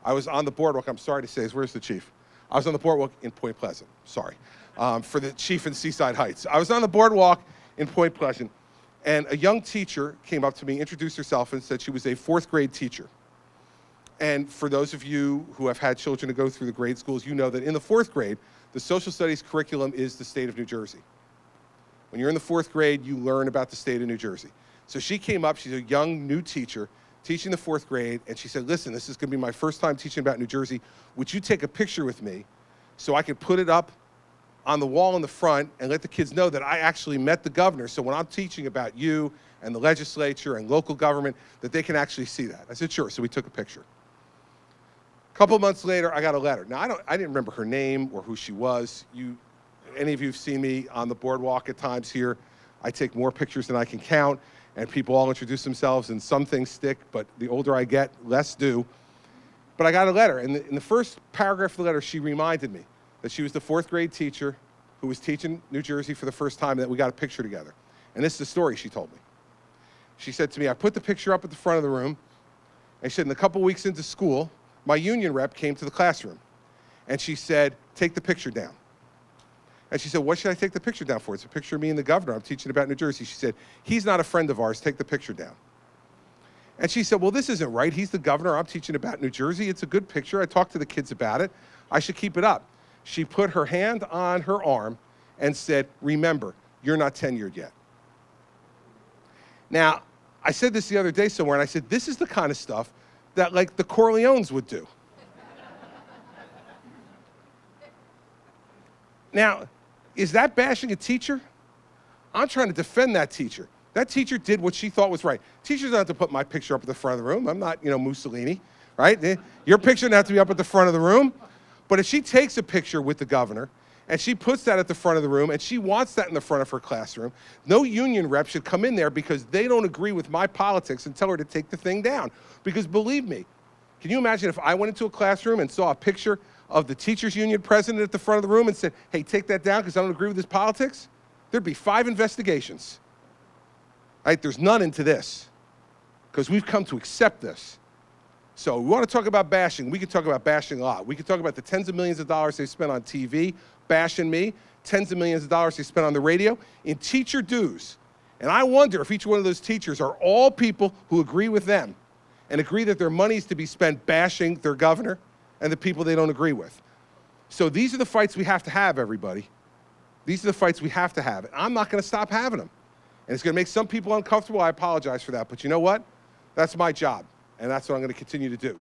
I was on the boardwalk, I'm sorry to say, where's the chief? I was on the boardwalk in Point Pleasant, sorry, for the chief in Seaside Heights. I was on the boardwalk in Point Pleasant, and a young teacher came up to me, introduced herself, and said she was a 4th grade teacher. And for those of you who have had children to go through the grade schools, you know that in the 4th grade, the social studies curriculum is the state of New Jersey. When you're in the 4th grade, you learn about the state of New Jersey. So she came up, she's a young, new teacher, teaching the 4th grade, and she said, listen, this is gonna be my first time teaching about New Jersey. Would you take a picture with me so I could put it up on the wall in the front and let the kids know that I actually met the governor, so when I'm teaching about you and the legislature and local government, that they can actually see that. I said, sure, so we took a picture. A couple months later, I got a letter. Now, I didn't remember her name or who she was. Any of you have seen me on the boardwalk at times here. I take more pictures than I can count, and people all introduce themselves, and some things stick, but the older I get, less do. But I got a letter, and in the first paragraph of the letter, she reminded me that she was the 4th grade teacher who was teaching New Jersey for the first time, and that we got a picture together. And this is the story she told me. She said to me, I put the picture up at the front of the room, and she said, in a couple weeks into school, my union rep came to the classroom, and she said, take the picture down. And she said, what should I take the picture down for? It's a picture of me and the governor. I'm teaching about New Jersey. She said, he's not a friend of ours. Take the picture down. And she said, well, this isn't right. He's the governor. I'm teaching about New Jersey. It's a good picture. I talked to the kids about it. I should keep it up. She put her hand on her arm and said, remember, you're not tenured yet. Now, I said this the other day somewhere, and I said, this is the kind of stuff that, like, the Corleones would do. Now, is that bashing a teacher? I'm trying to defend that teacher. That teacher did what she thought was right. Teachers don't have to put my picture up at the front of the room. I'm not, Mussolini, right? Your picture doesn't have to be up at the front of the room. But if she takes a picture with the governor and she puts that at the front of the room and she wants that in the front of her classroom, no union rep should come in there because they don't agree with my politics and tell her to take the thing down. Because believe me, can you imagine if I went into a classroom and saw a picture of the teachers union president at the front of the room and said, hey, take that down because I don't agree with his politics? There'd be 5 investigations. Right? There's none into this because we've come to accept this. So we want to talk about bashing. We can talk about bashing a lot. We can talk about the tens of millions of dollars they spent on TV, bashing me, tens of millions of dollars they spent on the radio, in teacher dues. And I wonder if each one of those teachers are all people who agree with them and agree that their money is to be spent bashing their governor and the people they don't agree with. So these are the fights we have to have, everybody. These are the fights we have to have. And I'm not going to stop having them. And it's going to make some people uncomfortable. I apologize for that. But you know what? That's my job. And that's what I'm going to continue to do.